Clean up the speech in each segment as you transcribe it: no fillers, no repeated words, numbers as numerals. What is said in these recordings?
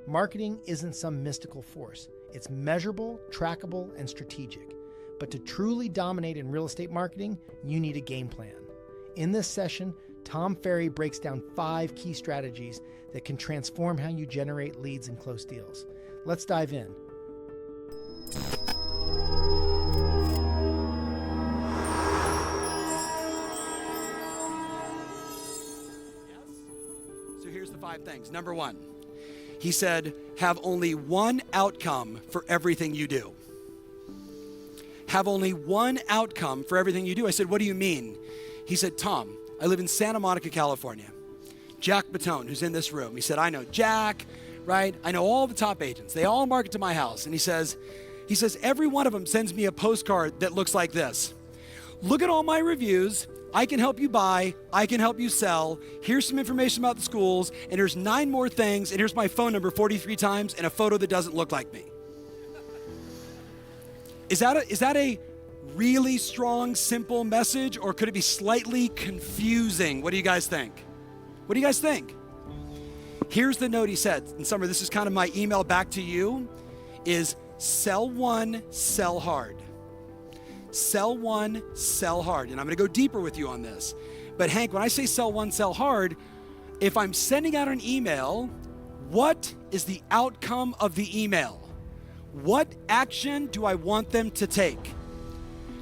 Marketing isn't some mystical force. It's measurable, trackable, and strategic. But to truly dominate in real estate marketing, you need a game plan. In this session, Tom Ferry breaks down 5 key strategies that can transform how you generate leads and close deals. Let's dive in. So here's the 5 things. Number 1, he said, have only one outcome for everything you do. Have only one outcome for everything you do. I said, what do you mean? He said, Tom, I live in Santa Monica, California. Jack Batone, who's in this room, he said, I know Jack, right? I know all the top agents. They all market to my house. And he says, every one of them sends me a postcard that looks like this. Look at all my reviews. I can help you buy. I can help you sell. Here's some information about the schools. And here's 9 more things. And here's my phone number 43 times and a photo that doesn't look like me. Is that a really strong, simple message, or could it be slightly confusing? What do you guys think? What do you guys think? Here's the note he said. In summary, this is kind of my email back to you, is sell one, sell hard. Sell one, sell hard. And I'm going to go deeper with you on this. But Hank, when I say sell one, sell hard, if I'm sending out an email, what is the outcome of the email? What action do I want them to take?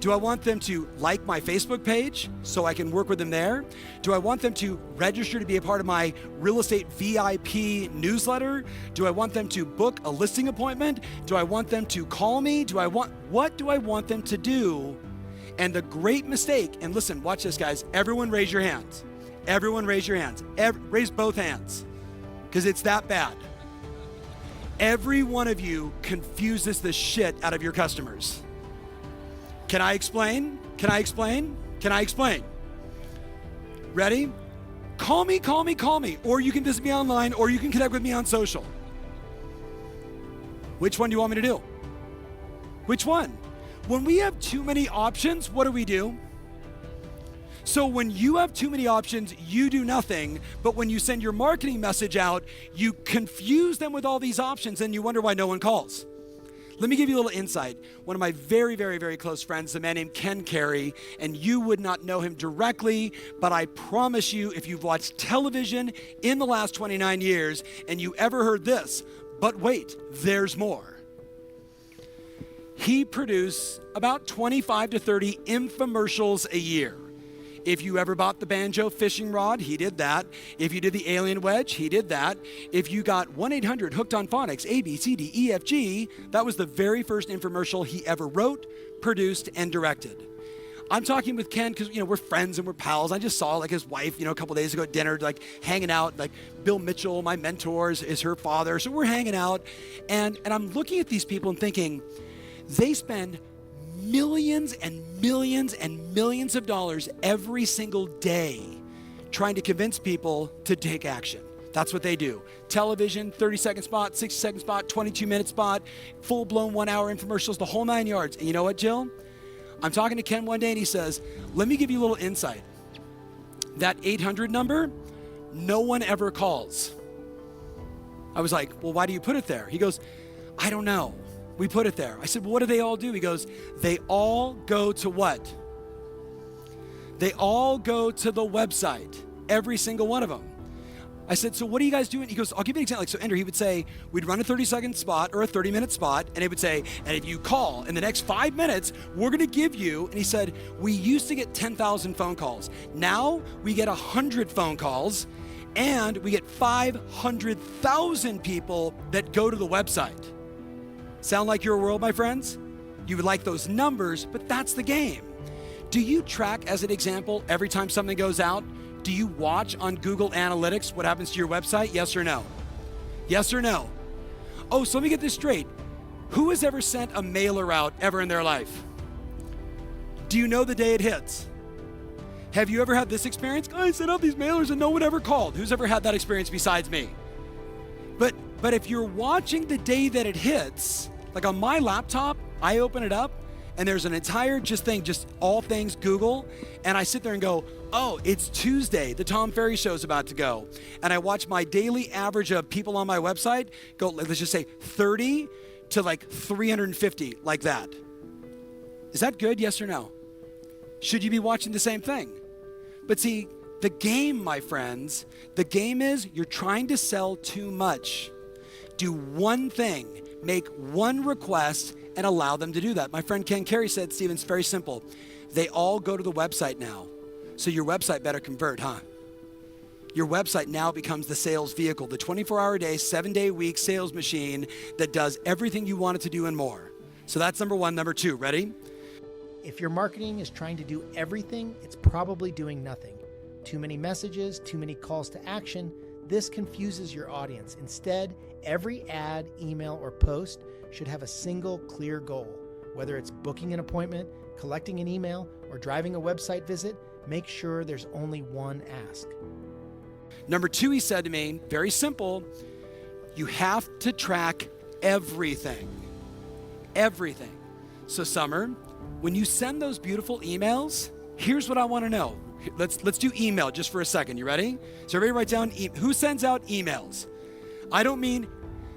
Do I want them to like my Facebook page so I can work with them there? Do I want them to register to be a part of my real estate VIP newsletter? Do I want them to book a listing appointment? Do I want them to call me? What do I want them to do? And the great mistake, and listen, watch this, guys. Everyone raise your hands. Everyone raise your hands. Raise both hands, because it's that bad. Every one of you confuses the shit out of your customers. Can I explain? Can I explain? Can I explain? Ready? Call me. Or you can visit me online, or you can connect with me on social. Which one do you want me to do? Which one? When we have too many options, what do? So when you have too many options, you do nothing. But when you send your marketing message out, you confuse them with all these options and you wonder why no one calls. Let me give you a little insight. One of my very, very, very close friends is a man named Ken Carey, and you would not know him directly, but I promise you, if you've watched television in the last 29 years and you ever heard this, but wait, there's more. He produced about 25 to 30 infomercials a year. If you ever bought the banjo fishing rod, he did that. If you did the alien wedge, he did that. If you got 1-800 hooked on phonics, A, B, C, D, E, F, G, that was the very first infomercial he ever wrote, produced, and directed. I'm talking with Ken because, we're friends and we're pals. I just saw his wife, a couple days ago at dinner, hanging out. Bill Mitchell, my mentor, is her father. So we're hanging out. And I'm looking at these people and thinking, they spend millions and millions and millions of dollars every single day trying to convince people to take action. That's what they do. Television, 30-second spot, 60-second spot, 22-minute spot, full-blown 1-hour infomercials, the whole 9 yards. And you know what, Jill? I'm talking to Ken one day and he says, let me give you a little insight. That 800 number, no one ever calls. I was like, well, why do you put it there? He goes, I don't know. We put it there. I said, well, what do they all do? He goes, they all go to what? They all go to the website, every single one of them. I said, so what are you guys doing? He goes, I'll give you an example. So Andrew, he would say, we'd run a 30-second spot or a 30-minute spot, and he would say, and if you call in the next 5 minutes, we're going to give you, and he said, we used to get 10,000 phone calls. Now we get 100 phone calls, and we get 500,000 people that go to the website. Sound like your world, my friends? You would like those numbers, but that's the game. Do you track, as an example, every time something goes out? Do you watch on Google Analytics what happens to your website? Yes or no? Yes or no? Oh, so let me get this straight. Who has ever sent a mailer out ever in their life? Do you know the day it hits? Have you ever had this experience? I sent out these mailers and no one ever called. Who's ever had that experience besides me? But if you're watching the day that it hits, like on my laptop, I open it up and there's an entire just all things Google, and I sit there and go, oh, it's Tuesday, the Tom Ferry show is about to go. And I watch my daily average of people on my website go, let's just say 30 to like 350, like that. Is that good, yes or no? Should you be watching the same thing? But see, the game, my friends, the game is you're trying to sell too much. Do one thing, make one request, and allow them to do that. My friend Ken Carey said, Stephen, it's very simple. They all go to the website now. So your website better convert, huh? Your website now becomes the sales vehicle, the 24-hour day, 7-day week sales machine that does everything you want it to do and more. So that's number one. Number two, ready? If your marketing is trying to do everything, it's probably doing nothing. Too many messages, too many calls to action. This confuses your audience. Instead, every ad, email, or post should have a single clear goal. Whether it's booking an appointment, collecting an email, or driving a website visit, make sure there's only one ask. Number two, he said to me, very simple, you have to track everything. Everything. So Summer, when you send those beautiful emails, here's what I want to know. Let's do email just for a second. You ready? So everybody write down, who sends out emails? I don't mean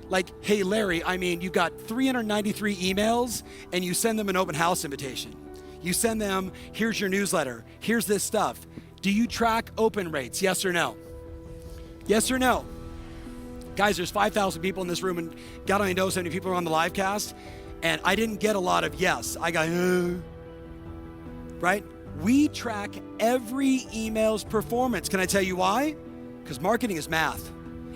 like, hey Larry, I mean you got 393 emails and you send them an open house invitation. You send them, here's your newsletter, here's this stuff. Do you track open rates, yes or no? Yes or no? Guys, there's 5,000 people in this room and God only knows how many people are on the live cast. And I didn't get a lot of yes. I got, right? We track every email's performance. Can I tell you why? Because marketing is math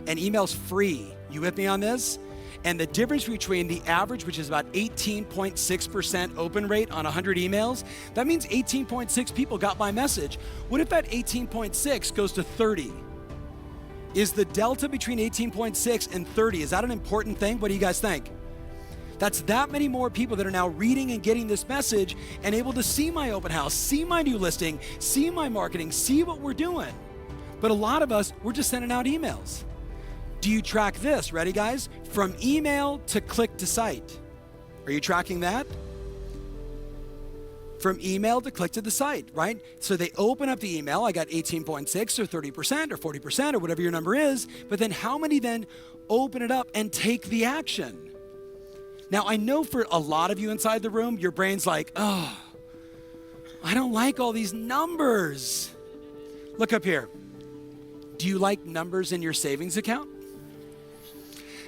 and email's free. You with me on this? And the difference between the average, which is about 18.6% open rate on 100 emails, that means 18.6 people got my message. What if that 18.6 goes to 30? Is the delta between 18.6 and 30, is that an important thing? What do you guys think? That's that many more people that are now reading and getting this message and able to see my open house, see my new listing, see my marketing, see what we're doing. But a lot of us, we're just sending out emails. Do you track this? Ready, guys? From email to click to site. Are you tracking that? From email to click to the site, right? So they open up the email. I got 18.6 or 30% or 40% or whatever your number is. But then how many then open it up and take the action? Now, I know for a lot of you inside the room, your brain's like, oh, I don't like all these numbers. Look up here. Do you like numbers in your savings account?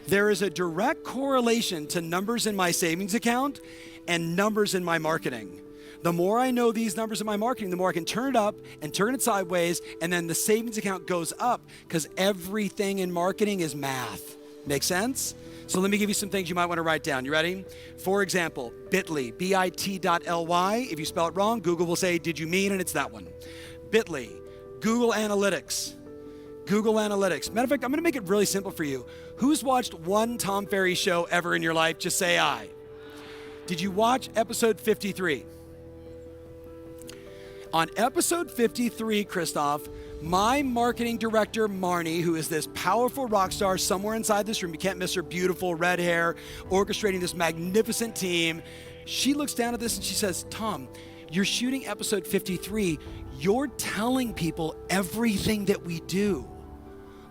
There is a direct correlation to numbers in my savings account and numbers in my marketing. The more I know these numbers in my marketing, the more I can turn it up and turn it sideways, and then the savings account goes up because everything in marketing is math. Make sense? So let me give you some things you might want to write down. You ready? For example, bit.ly, bit.ly. If you spell it wrong, Google will say, did you mean? And it's that one. Bit.ly, Google Analytics. Google Analytics. Matter of fact, I'm going to make it really simple for you. Who's watched one Tom Ferry show ever in your life? Just say I. Did you watch episode 53? On episode 53, Christoph, my marketing director, Marnie, who is this powerful rock star somewhere inside this room, you can't miss her beautiful red hair, orchestrating this magnificent team. She looks down at this and she says, Tom, you're shooting episode 53. You're telling people everything that we do.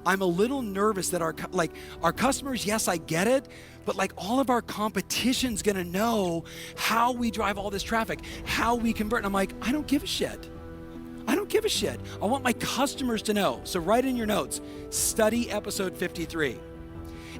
I'm a little nervous that our customers, yes, I get it, but like all of our competition's gonna know how we drive all this traffic, how we convert. And I'm like, I don't give a shit. I don't give a shit. I want my customers to know. So write in your notes, study episode 53.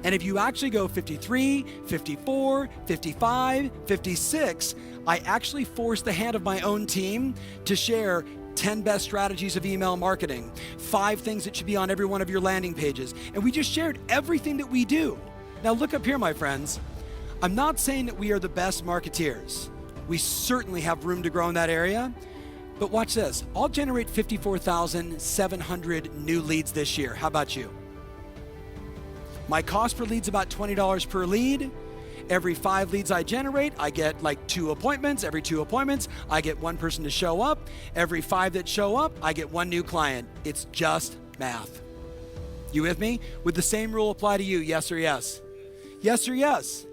And if you actually go 53, 54, 55, 56, I actually forced the hand of my own team to share 10 best strategies of email marketing, 5 things that should be on every one of your landing pages. And we just shared everything that we do. Now look up here, my friends. I'm not saying that we are the best marketeers. We certainly have room to grow in that area. But watch this. I'll generate 54,700 new leads this year. How about you? My cost per lead is about $20 per lead. Every 5 leads I generate, I get like 2 appointments. Every 2 appointments, I get 1 person to show up. Every 5 that show up, I get 1 new client. It's just math. You with me? Would the same rule apply to you? Yes or yes? Yes or yes?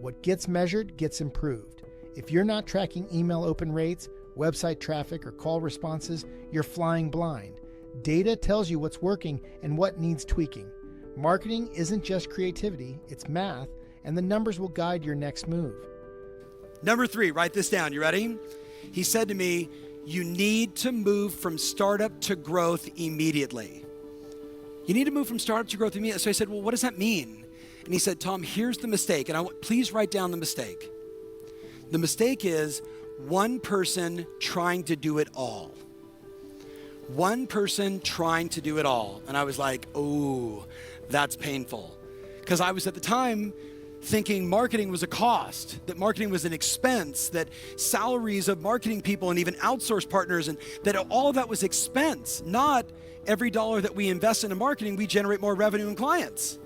What gets measured gets improved. If you're not tracking email open rates, website traffic, or call responses, you're flying blind. Data tells you what's working and what needs tweaking. Marketing isn't just creativity, it's math, and the numbers will guide your next move. Number 3, write this down. You ready? He said to me, you need to move from startup to growth immediately. You need to move from startup to growth immediately. So I said, well, what does that mean? And he said, Tom, here's the mistake. And please write down the mistake. The mistake is one person trying to do it all. One person trying to do it all. And I was like, oh, that's painful. Because I was at the time thinking marketing was a cost, that marketing was an expense, that salaries of marketing people and even outsource partners, and that all of that was expense, not every dollar that we invest into marketing, we generate more revenue and clients.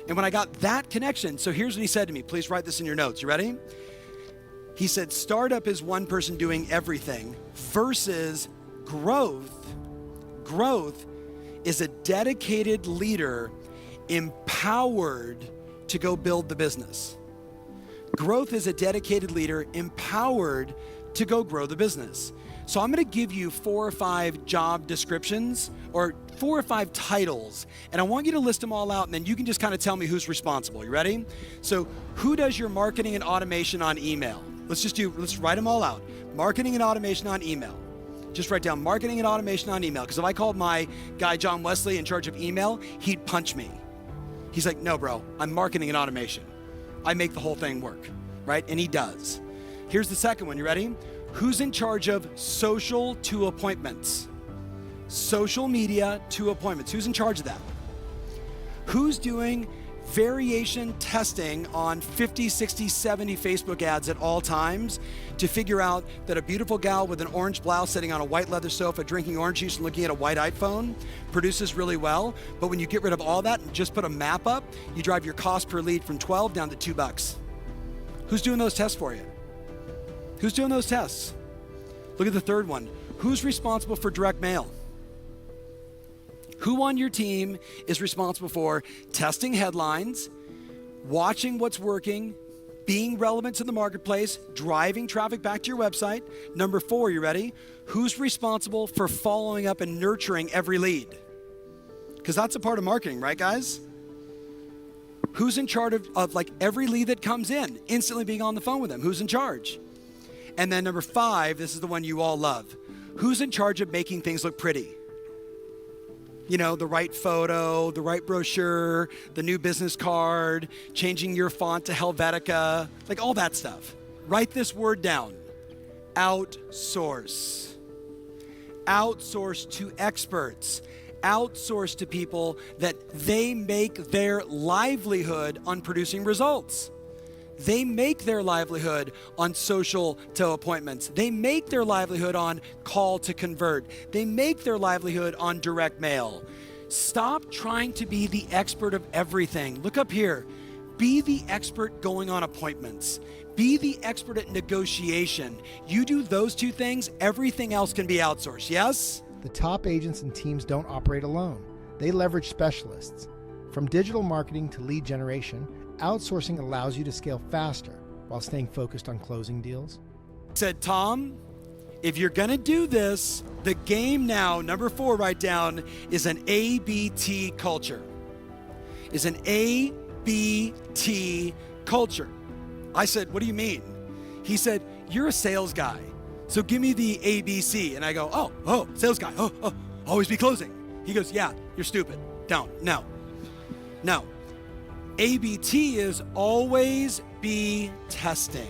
And when I got that connection, so here's what he said to me. Please write this in your notes. You ready? He said, startup is one person doing everything versus growth. Growth is a dedicated leader empowered to go build the business. Growth is a dedicated leader empowered to go grow the business. So I'm going to give you 4 or 5 job descriptions or 4 or 5 titles, and I want you to list them all out, and then you can just kind of tell me who's responsible. You ready? So who does your marketing and automation on email? Let's write them all out. Marketing and automation on email. Just write down marketing and automation on email, because if I called my guy John Wesley in charge of email, he'd punch me. He's like, no, bro, I'm marketing and automation. I make the whole thing work, right? And he does. Here's the second one. You ready? Who's in charge of social to appointments? Social media to appointments. Who's in charge of that? Who's doing variation testing on 50, 60, 70 Facebook ads at all times to figure out that a beautiful gal with an orange blouse sitting on a white leather sofa drinking orange juice and looking at a white iPhone produces really well, but when you get rid of all that and just put a map up, you drive your cost per lead from 12 down to $2. Who's doing those tests for you? Who's doing those tests? Look at the third one. Who's responsible for direct mail? Who on your team is responsible for testing headlines, watching what's working, being relevant to the marketplace, driving traffic back to your website? Number 4, you ready? Who's responsible for following up and nurturing every lead? Because that's a part of marketing, right, guys? Who's in charge of like every lead that comes in, instantly being on the phone with them? Who's in charge? And then number 5, this is the one you all love. Who's in charge of making things look pretty? You know, the right photo, the right brochure, the new business card, changing your font to Helvetica, like all that stuff. Write this word down. Outsource. Outsource to experts. Outsource to people that they make their livelihood on producing results. They make their livelihood on social to appointments. They make their livelihood on call to convert. They make their livelihood on direct mail. Stop trying to be the expert of everything. Look up here. Be the expert going on appointments. Be the expert at negotiation. You do those 2 things, everything else can be outsourced, yes? The top agents and teams don't operate alone. They leverage specialists. From digital marketing to lead generation, outsourcing allows you to scale faster while staying focused on closing deals. Said, Tom, if you're going to do this, the game now, number 4, write down, is an ABT culture. Is an ABT culture. I said, what do you mean? He said, you're a sales guy, so give me the ABC. And I go, oh, sales guy. Oh, always be closing. He goes, yeah, you're stupid. Don't. No. ABT is always be testing.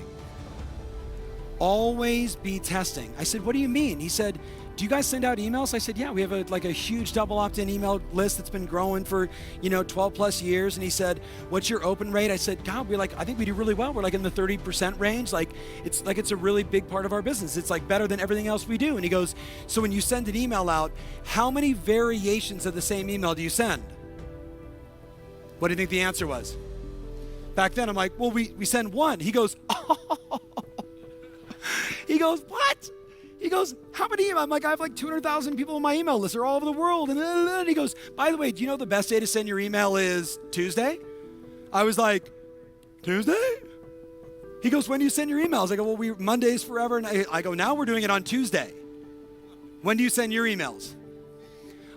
Always be testing. I said, what do you mean? He said, do you guys send out emails? I said, yeah, we have a huge double opt-in email list that's been growing for, 12 plus years. And he said, what's your open rate? I said, God, I think we do really well. We're like in the 30% range. It's a really big part of our business. It's like better than everything else we do. And he goes, so when you send an email out, how many variations of the same email do you send? What do you think the answer was? Back then, I'm like, well, we send 1. He goes, oh. He goes, what? He goes, how many emails? I'm like, I have like 200,000 people on my email list. They're all over the world. And he goes, by the way, do you know the best day to send your email is Tuesday? I was like, Tuesday? He goes, when do you send your emails? I go, well, Monday's forever. And I go, now we're doing it on Tuesday. When do you send your emails?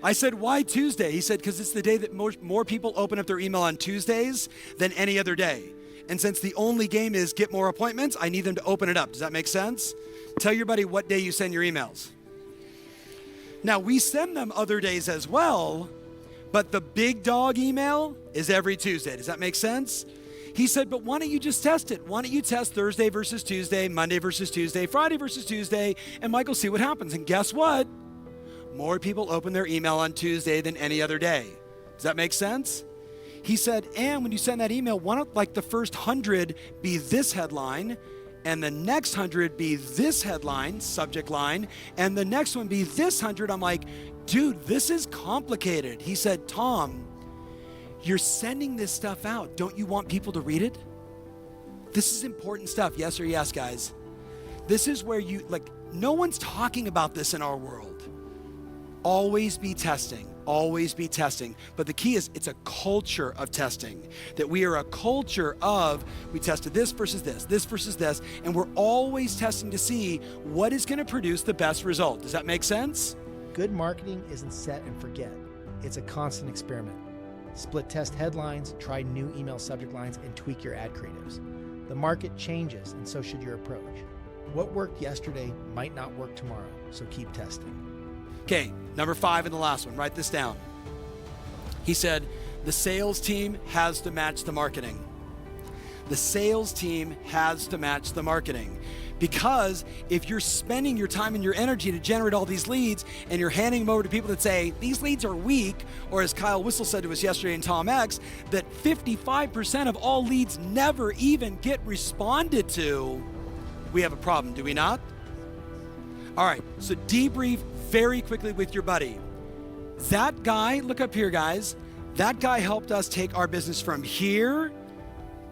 I said, why Tuesday? He said, because it's the day that more people open up their email on Tuesdays than any other day. And since the only game is get more appointments, I need them to open it up. Does that make sense? Tell your buddy what day you send your emails. Now, we send them other days as well, but the big dog email is every Tuesday. Does that make sense? He said, but why don't you just test it? Why don't you test Thursday versus Tuesday, Monday versus Tuesday, Friday versus Tuesday, and Michael, see what happens. And guess what? More people open their email on Tuesday than any other day. Does that make sense? He said, and when you send that email, why don't like the first 100 be this headline, and the next 100 be this headline, subject line, and the next one be this 100. I'm like, dude, this is complicated. He said, Tom, you're sending this stuff out. Don't you want people to read it? This is important stuff. Yes or yes, guys? This is where no one's talking about this in our world. Always be testing. Always be testing. But the key is it's a culture of testing. That we are a culture of, we tested this versus this versus this, and we're always testing to see what is going to produce the best result. Does that make sense? Good marketing isn't set and forget. It's a constant experiment. Split test headlines, try new email subject lines, and tweak your ad creatives. The market changes, and so should your approach. What worked yesterday might not work tomorrow, so keep testing. Okay, number 5 and the last one. Write this down. He said, the sales team has to match the marketing. The sales team has to match the marketing. Because if you're spending your time and your energy to generate all these leads and you're handing them over to people that say, these leads are weak, or as Kyle Whistle said to us yesterday in Tom X, that 55% of all leads never even get responded to, we have a problem, do we not? All right, so debrief very quickly with your buddy. That guy, look up here, guys. That guy helped us take our business from here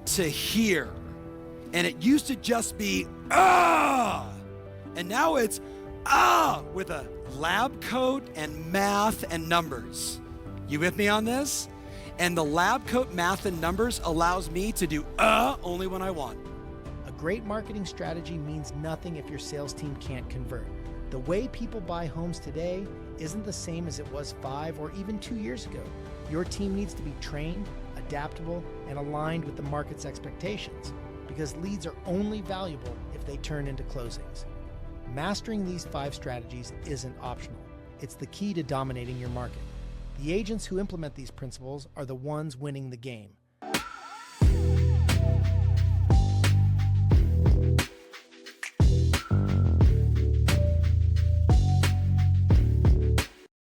to here. And it used to just be, and now it's, with a lab coat and math and numbers. You with me on this? And the lab coat, math, and numbers allows me to do, only when I want. A great marketing strategy means nothing if your sales team can't convert. The way people buy homes today isn't the same as it was 5 or even 2 years ago. Your team needs to be trained, adaptable, and aligned with the market's expectations, because leads are only valuable if they turn into closings. Mastering these 5 strategies isn't optional. It's the key to dominating your market. The agents who implement these principles are the ones winning the game.